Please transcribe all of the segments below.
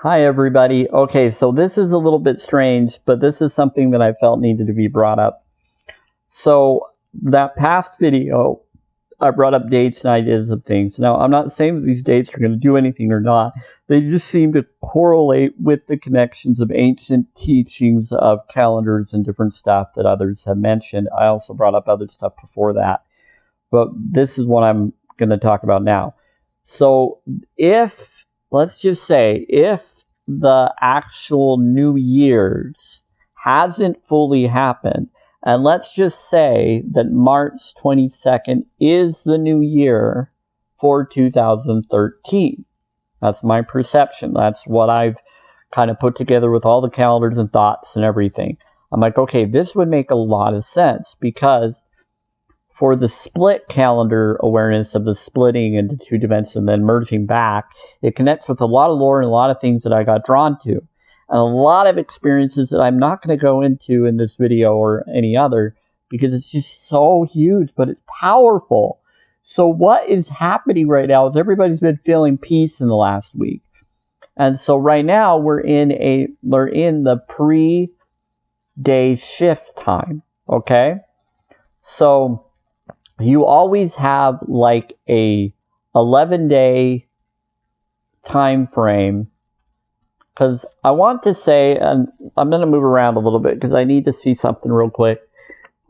Hi, everybody. Okay, so this is a little bit strange, but this is something that I felt needed to be brought up. So, that past video, I brought up dates and ideas of things. Now, I'm not saying that these dates are going to do anything or not. They just seem to correlate with the connections of ancient teachings of calendars and different stuff that others have mentioned. I also brought up other stuff before that, but this is what I'm going to talk about now. So, let's just say, if the actual New Year's hasn't fully happened, and let's just say that March 22nd is the new year for 2013. That's my perception. That's what I've kind of put together with all the calendars and thoughts and everything. I'm like, okay, this would make a lot of sense because for the split calendar awareness of the splitting into two dimensions and then merging back, it connects with a lot of lore and a lot of things that I got drawn to. And a lot of experiences that I'm not going to go into in this video or any other because it's just so huge, but it's powerful. So what is happening right now is everybody's been feeling peace in the last week. And so right now we're in the pre-day shift time, okay? So you always have like a 11-day time frame, because I want to say, and I'm going to move around a little bit because I need to see something real quick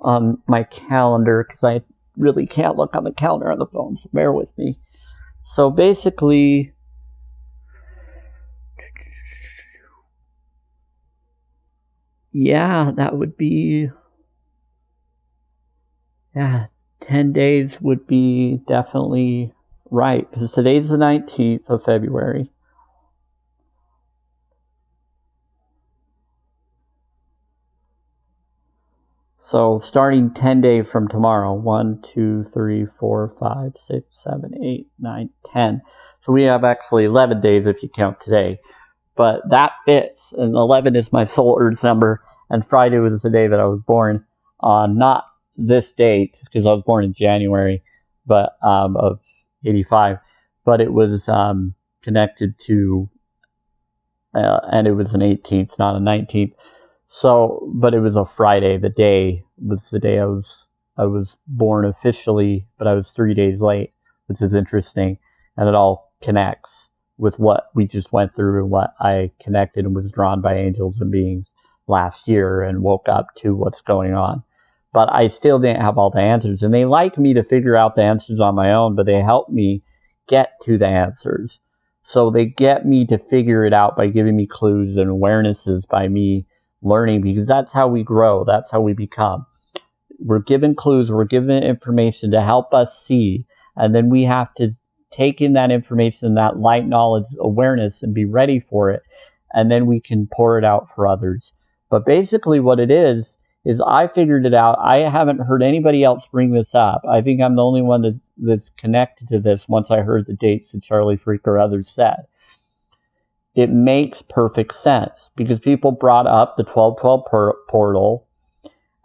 on my calendar, because I really can't look on the calendar on the phone, so bear with me. So basically, yeah, that would be, 10 days would be definitely right, because today's the 19th of February. So starting 10 days from tomorrow, 1, 2, 3, 4, 5, 6, 7, 8, 9, 10. So we have actually 11 days if you count today. But that fits, and 11 is my soul urge number, and Friday was the day that I was born on, not this date, because I was born in January but of 85, but it was connected to, and it was an 18th, not a 19th. So, but it was a Friday. The day was the day I was born officially, but I was 3 days late, which is interesting, and it all connects with what we just went through and what I connected and was drawn by angels and beings last year and woke up to what's going on. But I still didn't have all the answers, and they like me to figure out the answers on my own, but they help me get to the answers. So they get me to figure it out by giving me clues and awarenesses by me learning, because that's how we grow. That's how we become. We're given clues, we're given information to help us see, and then we have to take in that information, that light knowledge, awareness, and be ready for it, and then we can pour it out for others. But basically what it is I figured it out. I haven't heard anybody else bring this up. I think I'm the only one that's connected to this once I heard the dates that Charlie Freak or others said. It makes perfect sense because people brought up the 1212 portal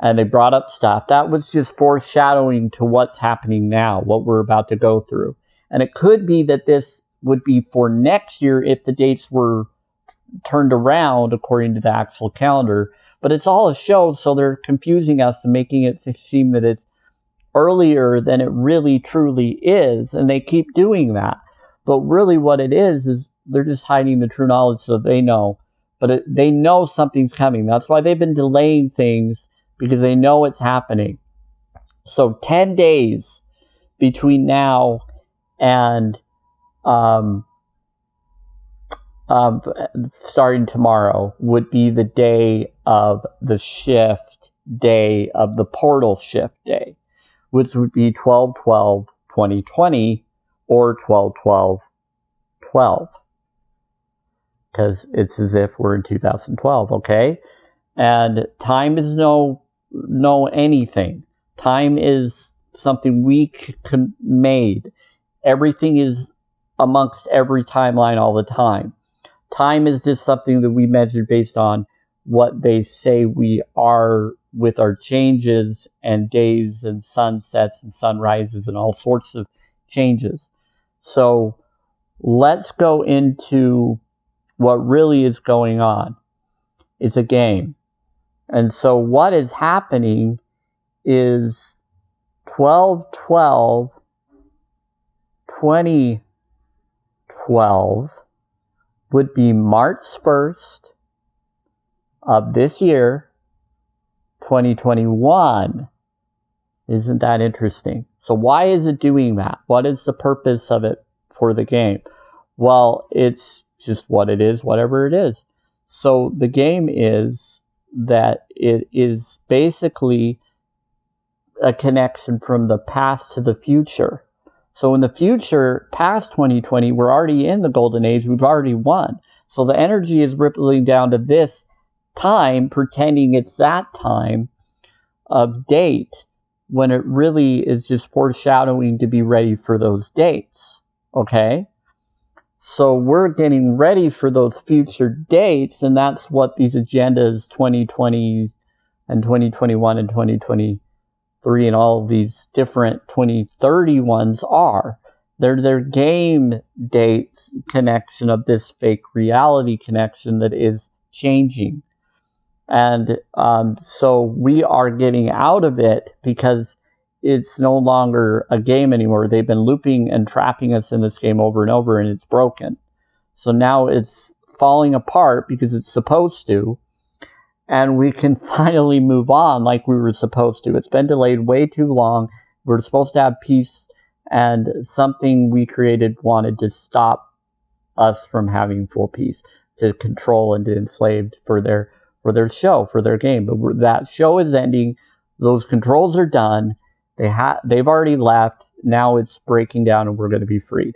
and they brought up stuff that was just foreshadowing to what's happening now, what we're about to go through. And it could be that this would be for next year if the dates were turned around according to the actual calendar. But it's all a show, so they're confusing us and making it seem that it's earlier than it really truly is. And they keep doing that. But really what it is they're just hiding the true knowledge so they know. But they know something's coming. That's why they've been delaying things, because they know it's happening. So 10 days between now and starting tomorrow would be the day of the shift day of the portal shift day, which would be 12/12/2020 or 12/12/12. Because it's as if we're in 2012, okay? And time is no anything. Time is something we made. Everything is amongst every timeline all the time. Time is just something that we measure based on what they say we are with our changes and days and sunsets and sunrises and all sorts of changes. So let's go into what really is going on. It's a game. And so what is happening is 12/12/2012 would be March 1st of this year, 2021. Isn't that interesting? So why is it doing that? What is the purpose of it for the game? Well, it's just what it is, whatever it is. So the game is that it is basically a connection from the past to the future. So in the future, past 2020, we're already in the golden age. We've already won. So the energy is rippling down to this time, pretending it's that time of date, when it really is just foreshadowing to be ready for those dates. Okay? So we're getting ready for those future dates, and that's what these agendas 2020 and 2021 and 2023 and all of these different 2030 ones are. They're their game dates connection of this fake reality connection that is changing. And so we are getting out of it because it's no longer a game anymore. They've been looping and trapping us in this game over and over, and it's broken. So now it's falling apart because it's supposed to, and we can finally move on like we were supposed to. It's been delayed way too long. We're supposed to have peace, and something we created wanted to stop us from having full peace, to control and to enslave for their show, for their game. But that show is ending. Those controls are done. They've already left. Now it's breaking down and we're going to be freed.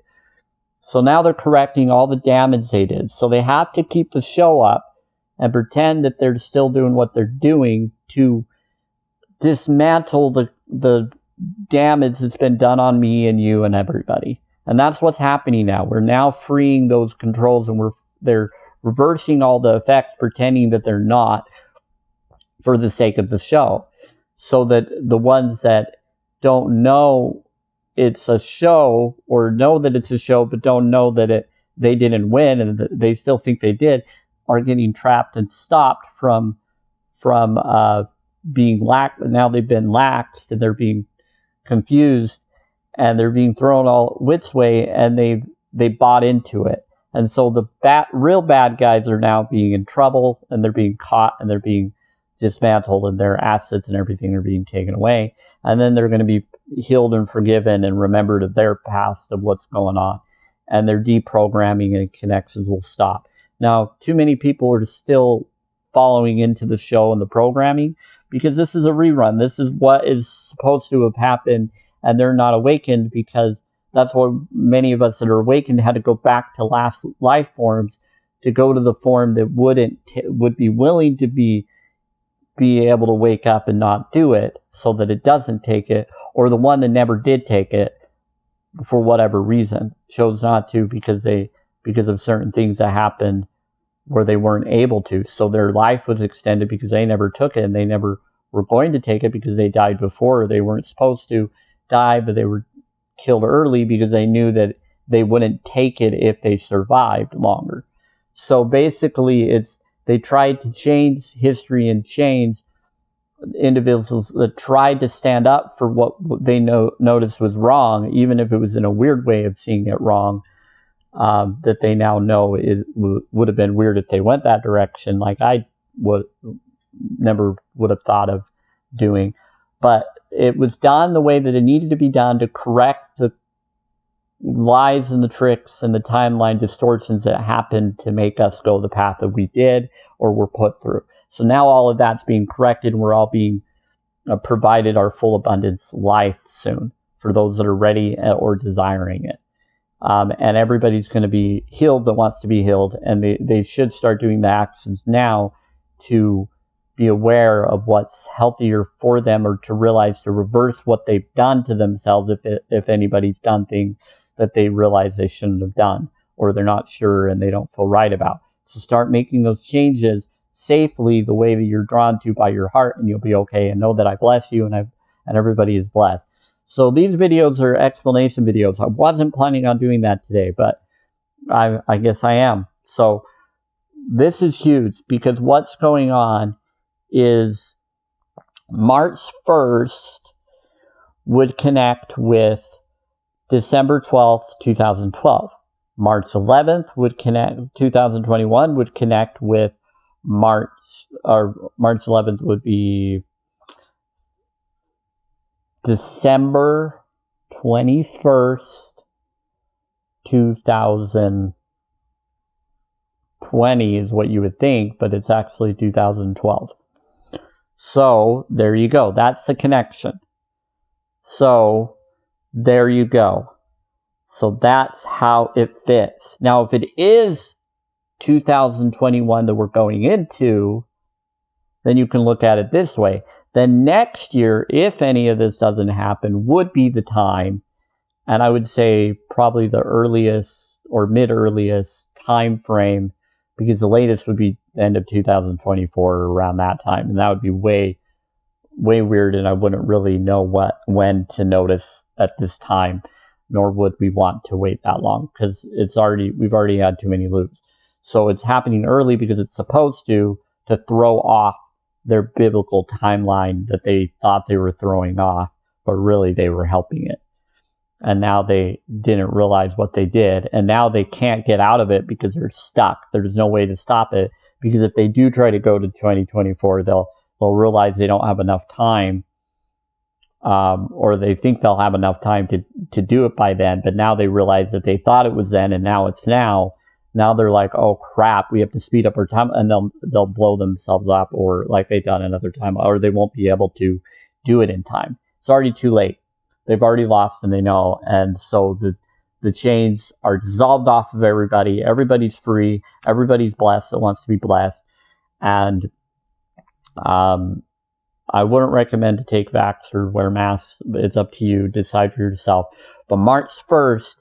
So now they're correcting all the damage they did. So they have to keep the show up and pretend that they're still doing what they're doing to dismantle the damage that's been done on me and you and everybody. And that's what's happening now. We're now freeing those controls, and they're reversing all the effects, pretending that they're not, for the sake of the show. So that the ones that don't know it's a show, or know that it's a show but don't know that they didn't win and that they still think they did, are getting trapped and stopped from being laxed. Now they've been laxed and they're being confused and they're being thrown all which way, and they bought into it. And so the real bad guys are now being in trouble, and they're being caught, and they're being dismantled, and their assets and everything are being taken away. And then they're going to be healed and forgiven and remembered of their past, of what's going on. And their deprogramming and connections will stop. Now, too many people are still following into the show and the programming, because this is a rerun. This is what is supposed to have happened, and they're not awakened, because that's what many of us that are awakened had to go back to last life forms to go to the form that would be willing to be able to wake up and not do it, so that it doesn't take it, or the one that never did take it for whatever reason chose not to because of certain things that happened where they weren't able to. So their life was extended because they never took it, and they never were going to take it because they died before. They weren't supposed to die, but they were killed early because they knew that they wouldn't take it if they survived longer. So basically, they tried to change history and change individuals that tried to stand up for what they noticed was wrong, even if it was in a weird way of seeing it wrong, that they now know would have been weird if they went that direction, like I never would have thought of doing. But it was done the way that it needed to be done to correct the lies and the tricks and the timeline distortions that happened to make us go the path that we did or were put through. So now all of that's being corrected, and we're all being provided our full abundance life soon for those that are ready or desiring it. And everybody's going to be healed that wants to be healed, and they should start doing the actions now to be aware of what's healthier for them, or to realize to reverse what they've done to themselves if anybody's done things that they realize they shouldn't have done, or they're not sure and they don't feel right about. So start making those changes safely, the way that you're drawn to by your heart, and you'll be okay. And know that I bless you, and everybody is blessed. So these videos are explanation videos. I wasn't planning on doing that today, but I guess I am. So this is huge because what's going on is March 1st would connect with December 12th, 2012. March 11th would connect, 2021 would connect with March 11th would be December 21st, 2020 is what you would think, but it's actually 2012. So there you go. That's the connection. So there you go. So that's how it fits. Now, if it is 2021 that we're going into, then you can look at it this way. Then next year, if any of this doesn't happen, would be the time, and I would say probably the earliest or mid-earliest time frame, because the latest would be the end of 2024 or around that time, and that would be way weird, and I wouldn't really know when to notice at this time, nor would we want to wait that long, because we've already had too many loops. So it's happening early because it's supposed to throw off their biblical timeline that they thought they were throwing off, but really they were helping it. And now they didn't realize what they did, and now they can't get out of it because they're stuck. There's no way to stop it, because if they do try to go to 2024, they'll realize they don't have enough time, or they think they'll have enough time to do it by then, but now they realize that they thought it was then and now it's now. Now they're like, oh crap, we have to speed up our time, and they'll blow themselves up, or like they've done another time, or they won't be able to do it in time. It's already too late. They've already lost and they know, and so the chains are dissolved off of everybody. Everybody's free. Everybody's blessed that wants to be blessed. And I wouldn't recommend to take vax or wear masks. It's up to you. Decide for yourself. But March 1st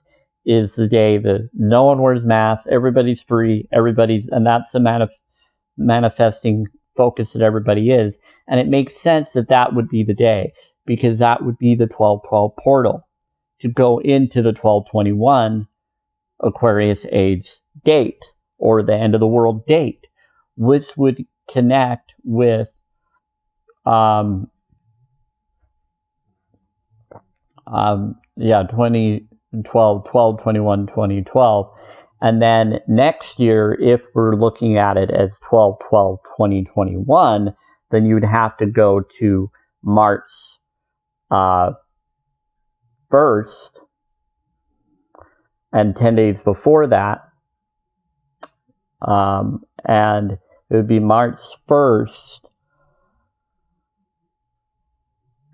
is the day that no one wears masks. Everybody's free. And that's the manifesting focus that everybody is. And it makes sense that would be the day, because that would be the 12/12 portal to go into the 12/21 Aquarius age date, or the end of the world date, which would connect with 2012, 12/21, 2012. And then next year, if we're looking at it as 12/12, 2021, then you would have to go to March 1st, and 10 days before that, and it would be March 1st,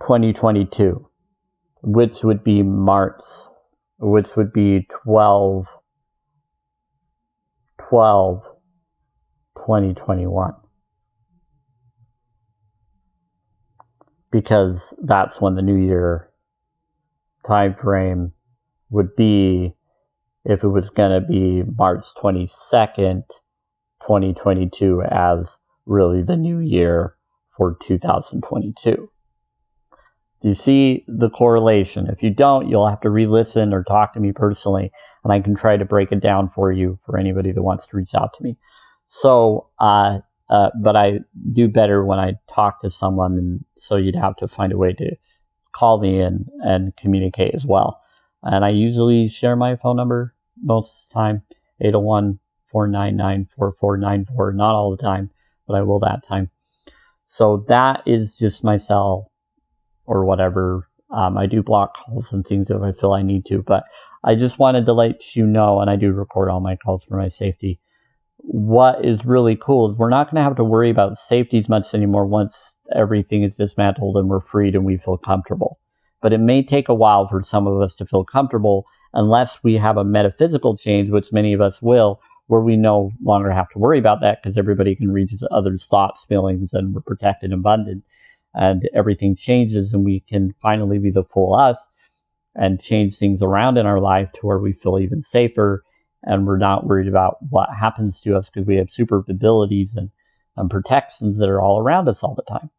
2022, which would be 12/12, 2021. Because that's when the new year time frame would be, if it was going to be March 22nd, 2022 as really the new year for 2022. Do you see the correlation? If you don't, you'll have to re-listen or talk to me personally, and I can try to break it down for you for anybody that wants to reach out to me. So, but I do better when I talk to someone, and so you'd have to find a way to call me and communicate as well. And I usually share my phone number most of the time, 801-499-4494. Not all the time, but I will that time. So that is just my cell or whatever. I do block calls and things if I feel I need to, but I just wanted to let you know, and I do record all my calls for my safety. What is really cool is we're not going to have to worry about safety as much anymore once everything is dismantled and we're freed and we feel comfortable. But it may take a while for some of us to feel comfortable unless we have a metaphysical change, which many of us will, where we no longer have to worry about that because everybody can read others' thoughts, feelings, and we're protected and abundant. And everything changes and we can finally be the full us and change things around in our life to where we feel even safer, and we're not worried about what happens to us because we have super abilities and protections that are all around us all the time.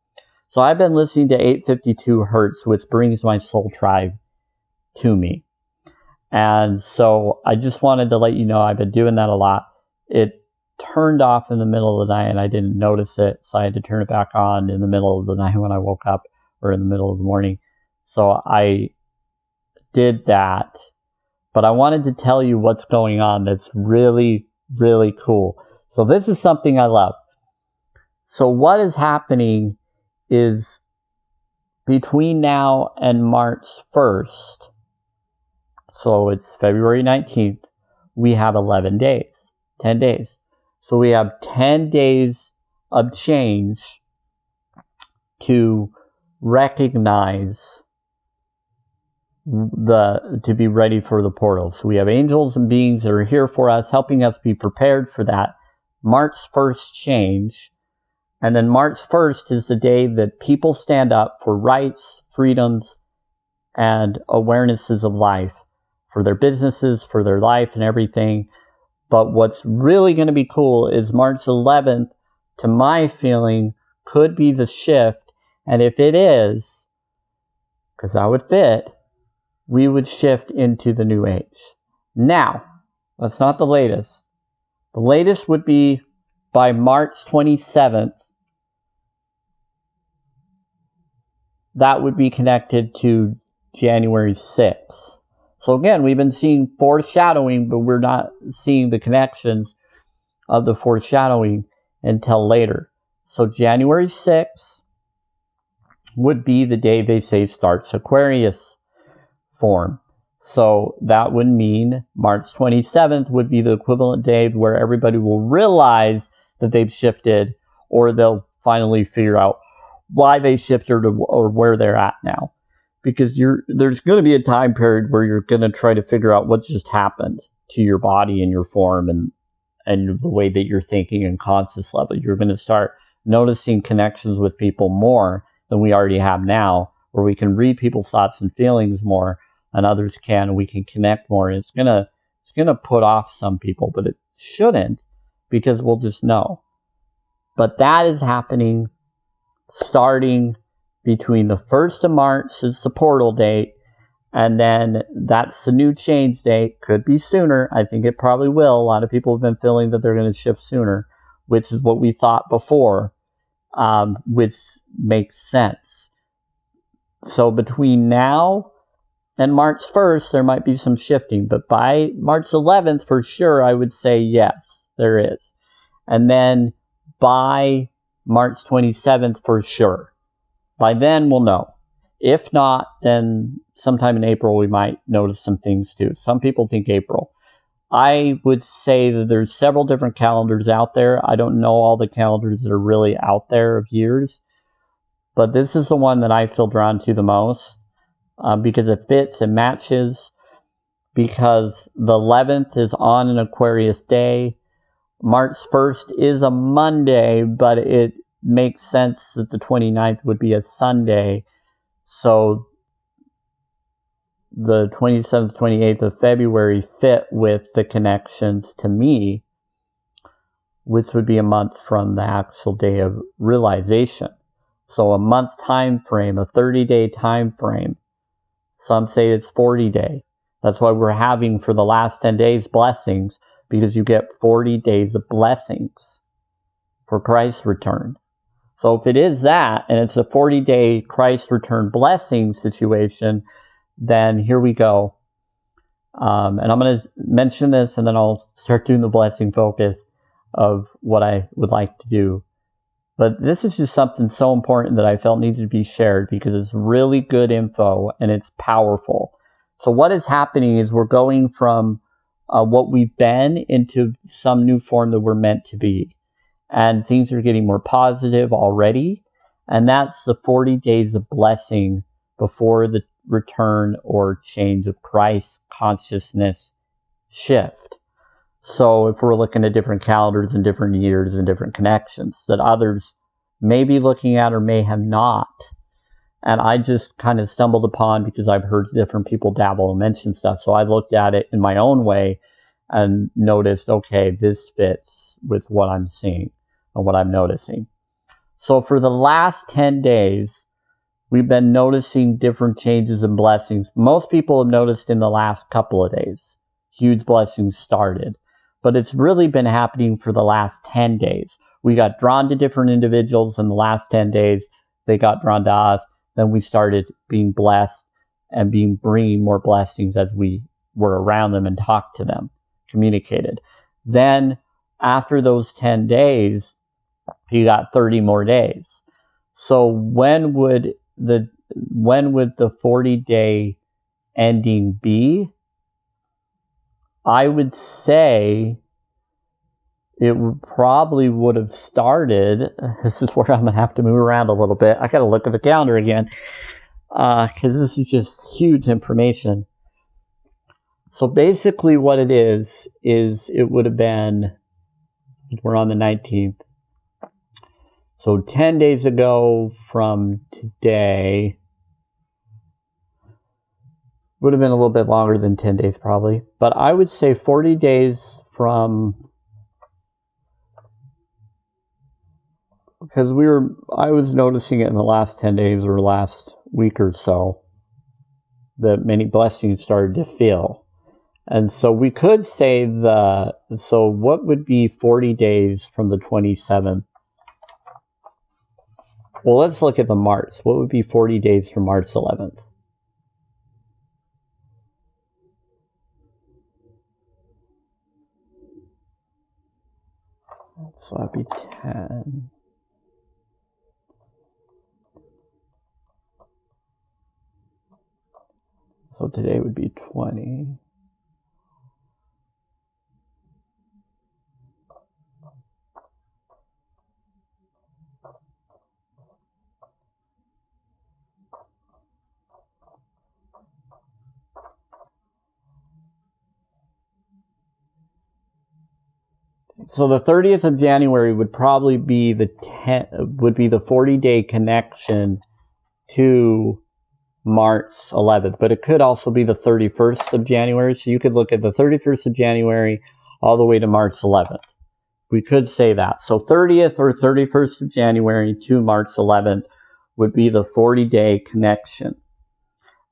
So I've been listening to 852 Hertz, which brings my soul tribe to me. And so I just wanted to let you know I've been doing that a lot. It turned off in the middle of the night and I didn't notice it, so I had to turn it back on in the middle of the night when I woke up, or in the middle of the morning. So I did that, but I wanted to tell you what's going on that's really, really cool. So this is something I love. So what is happening is between now and March 1st, so it's February 19th, we have 11 days, 10 days. So we have 10 days of change to recognize to be ready for the portal. So we have angels and beings that are here for us, helping us be prepared for that March 1st change. And then March 1st is the day that people stand up for rights, freedoms, and awarenesses of life, for their businesses, for their life and everything. But what's really going to be cool is March 11th, to my feeling, could be the shift. And if it is, because that would fit, we would shift into the new age. Now, that's not the latest. The latest would be by March 27th. That would be connected to January 6th. So again, we've been seeing foreshadowing, but we're not seeing the connections of the foreshadowing until later. So January 6th would be the day they say starts Aquarius form. So that would mean March 27th would be the equivalent day where everybody will realize that they've shifted, or they'll finally figure out why they shifted or where they're at now. Because there's going to be a time period where you're going to try to figure out what just happened to your body and your form and the way that you're thinking and conscious level. You're going to start noticing connections with people more than we already have now, where we can read people's thoughts and feelings more than others can, and we can connect more. It's gonna put off some people, but it shouldn't, because we'll just know. But that is happening starting between the 1st of March is the portal date, and then that's the new change date. Could be sooner. I think it probably will. A lot of people have been feeling that they're going to shift sooner, which is what we thought before, which makes sense. So between now and March 1st, there might be some shifting, but by March 11th, for sure, I would say yes, there is. And then by March 27th, for sure. By then, we'll know. If not, then sometime in April, we might notice some things too. Some people think April. I would say that there's several different calendars out there. I don't know all the calendars that are really out there of years, but this is the one that I feel drawn to the most, because it fits and matches, because the 11th is on an Aquarius day. March 1st is a Monday, but it makes sense that the 29th would be a Sunday. So the 27th, 28th of February fit with the connections to me, which would be a month from the actual day of realization. So a month time frame, a 30-day time frame. Some say it's 40-day. That's why we're having for the last 10 days blessings, because you get 40 days of blessings for Christ's return. So if it is that, and it's a 40-day Christ return blessing situation, then here we go. And I'm going to mention this, and then I'll start doing the blessing focus of what I would like to do. But this is just something so important that I felt needed to be shared, because it's really good info and it's powerful. So what is happening is we're going from what we've been into some new form that we're meant to be. And things are getting more positive already. And that's the 40 days of blessing before the return or change of Christ's consciousness shift. So if we're looking at different calendars and different years and different connections that others may be looking at or may have not. And I just kind of stumbled upon, because I've heard different people dabble and mention stuff. So I looked at it in my own way and noticed, okay, this fits with what I'm seeing and what I'm noticing. So for the last 10 days, we've been noticing different changes and blessings. Most people have noticed in the last couple of days, huge blessings started. but it's really been happening for the last 10 days. We got drawn to different individuals in the last 10 days. They got drawn to us. Then we started being blessed and bringing more blessings as we were around them and talked to them, communicated. Then after those 10 days, you got 30 more days. So when would the 40-day ending be? I would say it probably would have started. This is where I'm going to have to move around a little bit. I got to look at the calendar again because this is just huge information. So basically what it is it would have been, we're on the 19th. So 10 days ago from today, would have been a little bit longer than 10 days probably. But I would say 40 days from, because I was noticing it in the last 10 days or last week or so, that many blessings started to fill. And so we could say so what would be 40 days from the 27th? Well, let's look at the March. What would be 40 days from March 11th? So that'd be 10. So today would be 20. So the 30th of January would probably be the 40-day connection to March 11th, but it could also be the 31st of January. So you could look at the 31st of January all the way to March 11th. We could say that. So 30th or 31st of January to March 11th would be the 40-day connection.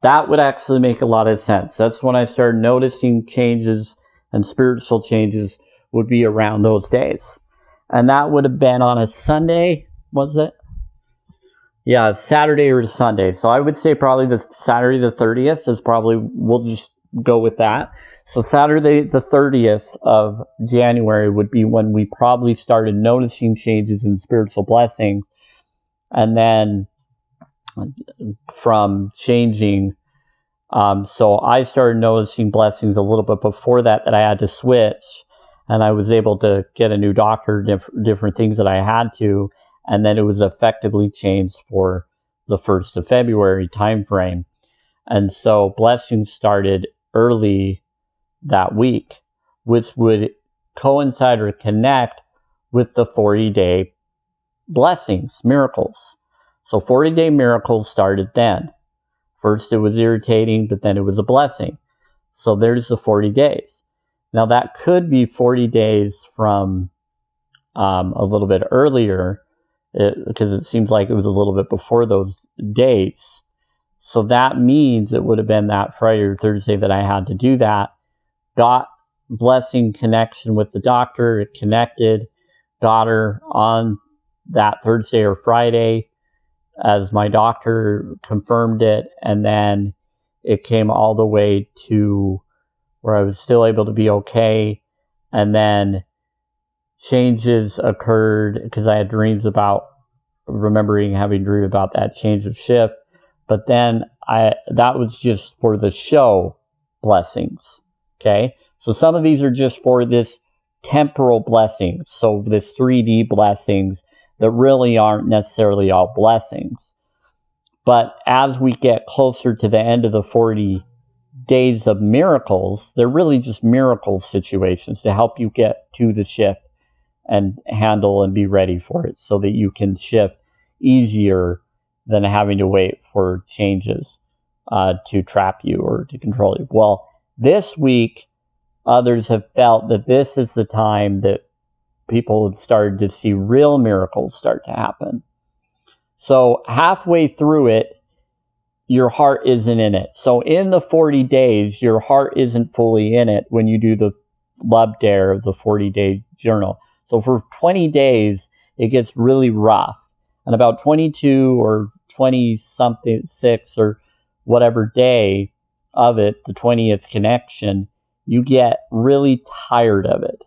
That would actually make a lot of sense. That's when I started noticing changes and spiritual changes would be around those days. And that would have been on a Sunday, was it? Yeah, Saturday or Sunday. So I would say probably the Saturday the 30th is probably, we'll just go with that. So Saturday the 30th of January would be when we probably started noticing changes in spiritual blessings. And then from changing, so I started noticing blessings a little bit before that I had to switch. And I was able to get a new doctor, different things that I had to, and then it was effectively changed for the 1st of February time frame. And so blessings started early that week, which would coincide or connect with the 40-day blessings, miracles. So 40-day miracles started then. First it was irritating, but then it was a blessing. So there's the 40 days. Now that could be 40 days from a little bit earlier, because it seems like it was a little bit before those dates. So that means it would have been that Friday or Thursday that I had to do that. Got blessing connection with the doctor. It connected. Got her on that Thursday or Friday as my doctor confirmed it. And then it came all the way to where I was still able to be okay. And then changes occurred because I had dreams about having dream about that change of shift. But then that was just for the show blessings. Okay. So some of these are just for this temporal blessings. So this 3D blessings that really aren't necessarily all blessings. But as we get closer to the end of the 40 days of miracles, they're really just miracle situations to help you get to the shift and handle and be ready for it so that you can shift easier than having to wait for changes to trap you or to control you. Well, this week, others have felt that this is the time that people have started to see real miracles start to happen. So halfway through it, your heart isn't in it. So in the 40 days, your heart isn't fully in it when you do the Love Dare, the 40-day journal. So for 20 days, it gets really rough. And about 22 or 20-something, 6 or whatever day of it, the 20th connection, you get really tired of it.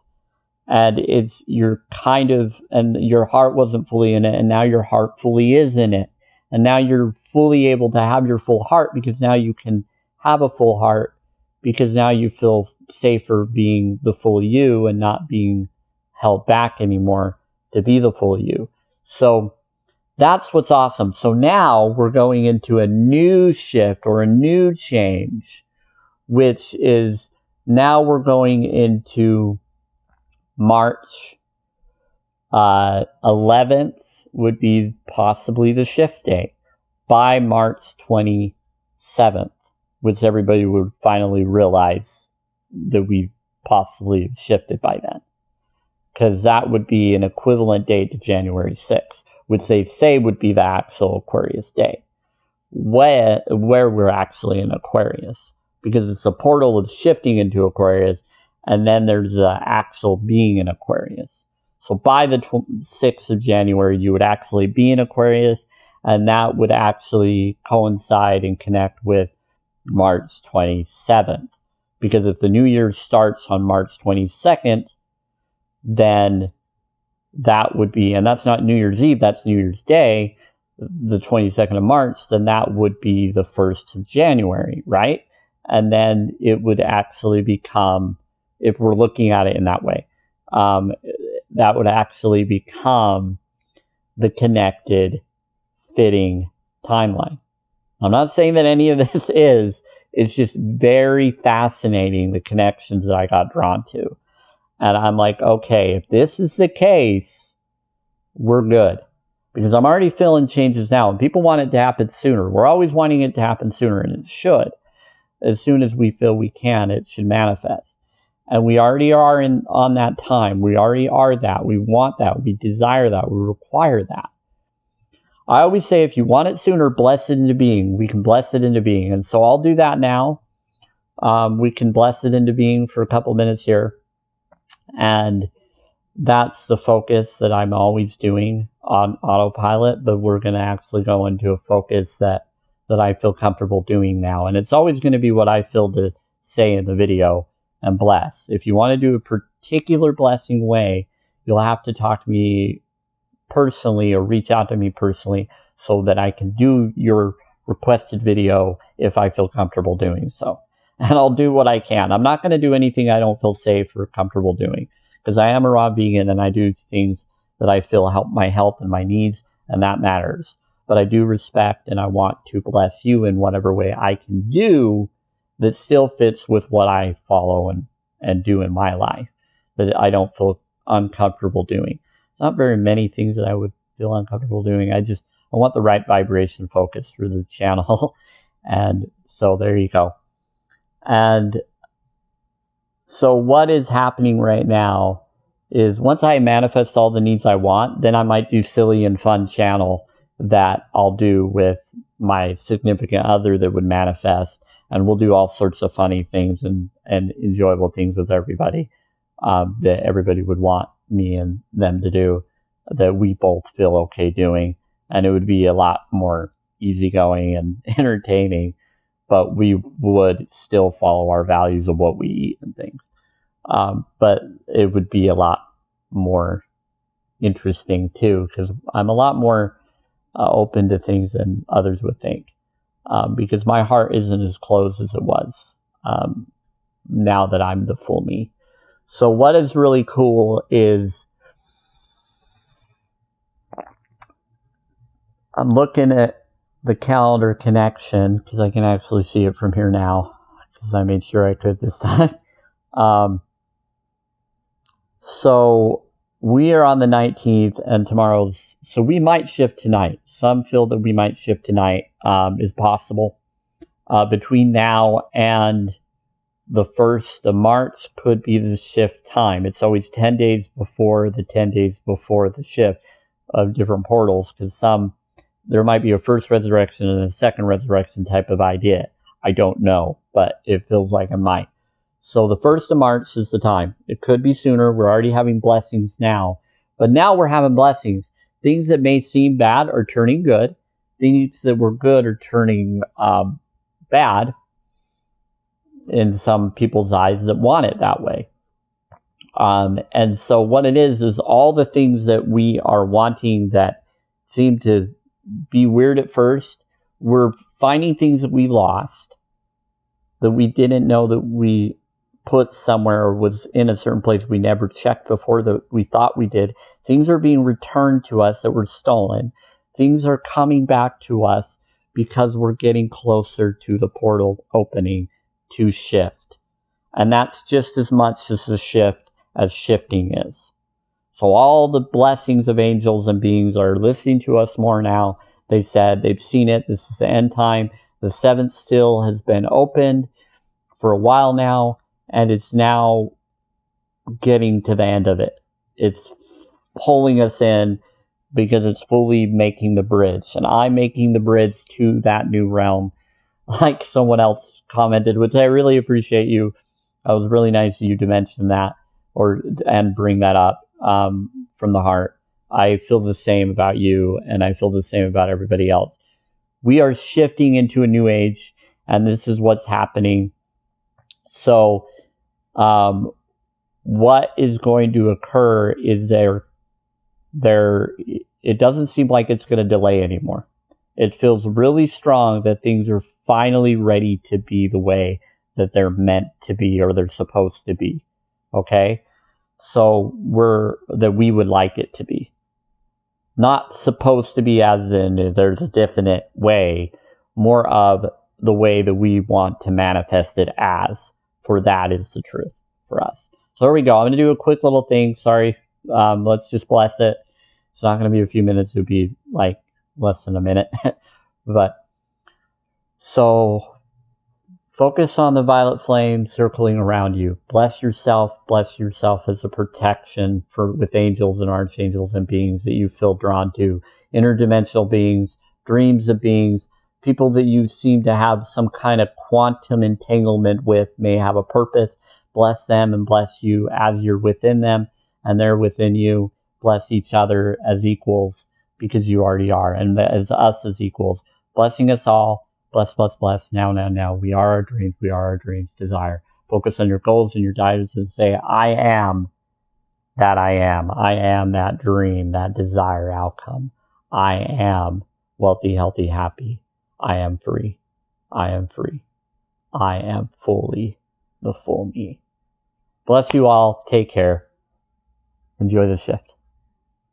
And you're kind of, and your heart wasn't fully in it, and now your heart fully is in it. And now you're fully able to have your full heart, because now you can have a full heart, because now you feel safer being the full you and not being held back anymore to be the full you. So that's what's awesome. So now we're going into a new shift or a new change, which is now we're going into March 11th would be possibly the shift day. By March 27th, which everybody would finally realize that we possibly have shifted by then. Because that would be an equivalent date to January 6th, which they say would be the actual Aquarius day, where we're actually in Aquarius, because it's a portal of shifting into Aquarius, and then there's the actual being in Aquarius. So by the 6th of January, you would actually be in Aquarius, and that would actually coincide and connect with March 27th. Because if the new year starts on March 22nd, then that would be, and that's not New Year's Eve, that's New Year's Day, the 22nd of March, then that would be the 1st of January, right? And then it would actually become, if we're looking at it in that way, that would actually become the connected, fitting timeline. I'm not saying that any of this is, it's just very fascinating, the connections that I got drawn to. And I'm like, okay, if this is the case, we're good. Because I'm already feeling changes now, and people want it to happen sooner. We're always wanting it to happen sooner, and it should. As soon as we feel we can, it should manifest. And we already are on that time. We already are that. We want that. We desire that. We require that. I always say, if you want it sooner, bless it into being. We can bless it into being. And so I'll do that now. We can bless it into being for a couple minutes here. And that's the focus that I'm always doing on autopilot, but we're going to actually go into a focus that I feel comfortable doing now. And it's always going to be what I feel to say in the video and bless. If you want to do a particular blessing way, you'll have to talk to me personally or reach out to me personally so that I can do your requested video if I feel comfortable doing so. And I'll do what I can. I'm not going to do anything I don't feel safe or comfortable doing, because I am a raw vegan and I do things that I feel help my health and my needs, and that matters. But I do respect and I want to bless you in whatever way I can do that still fits with what I follow and do in my life, that I don't feel uncomfortable doing. Not very many things that I would feel uncomfortable doing. I want the right vibration focus for the channel. And so there you go. And so what is happening right now is, once I manifest all the needs I want, then I might do silly and fun channel that I'll do with my significant other that would manifest. And we'll do all sorts of funny things and enjoyable things with everybody that everybody would want me and them to do, that we both feel okay doing. And it would be a lot more easygoing and entertaining, but we would still follow our values of what we eat and things. But it would be a lot more interesting too, because I'm a lot more open to things than others would think. Because my heart isn't as closed as it was now that I'm the full me. So what is really cool is, I'm looking at the calendar connection, because I can actually see it from here now, because I made sure I could this time. So we are on the 19th, and tomorrow's, so we might shift tonight. Some feel that we might shift tonight, is possible. Between now and the 1st of March could be the shift time. It's always 10 days before the 10 days before the shift of different portals, because there might be a first resurrection and a second resurrection type of idea. I don't know, but it feels like it might. So the 1st of March is the time. It could be sooner. We're already having blessings now. But now we're having blessings. Things that may seem bad are turning good. Things that were good are turning bad in some people's eyes that want it that way. And so what it is all the things that we are wanting that seem to be weird at first, we're finding things that we lost, that we didn't know that we put somewhere or was in a certain place we never checked before that we thought we did. Things are being returned to us that were stolen. Things are coming back to us because we're getting closer to the portal opening to shift. And that's just as much as a shift as shifting is. So all the blessings of angels and beings are listening to us more now. They said they've seen it. This is the end time. The 7th seal has been opened for a while now, and it's now getting to the end of it. It's pulling us in because it's fully making the bridge. And I'm making the bridge to that new realm, like someone else commented, which I really appreciate you. It was really nice of you to mention that and bring that up from the heart. I feel the same about you, and I feel the same about everybody else. We are shifting into a new age, and this is what's happening. So what is going to occur is it doesn't seem like it's going to delay anymore. It feels really strong that things are finally ready to be the way that they're meant to be or they're supposed to be. Okay? So we would like it to be. Not supposed to be as in there's a definite way, more of the way that we want to manifest it as, for that is the truth for us. So there we go. I'm going to do a quick little thing. Sorry. Let's just bless it. It's not going to be a few minutes. It would be like less than a minute. But so focus on the violet flame circling around you. Bless yourself as a protection with angels and archangels and beings that you feel drawn to. Interdimensional beings, dreams of beings, people that you seem to have some kind of quantum entanglement with may have a purpose. Bless them and bless you as you're within them and they're within you. Bless each other as equals because you already are, and as us as equals. Blessing us all. Bless, bless, bless. Now, now, now. We are our dreams. We are our dreams' desire. Focus on your goals and your desires and say, I am that I am. I am that dream, that desire outcome. I am wealthy, healthy, happy. I am free. I am free. I am fully the full me. Bless you all. Take care. Enjoy the shift.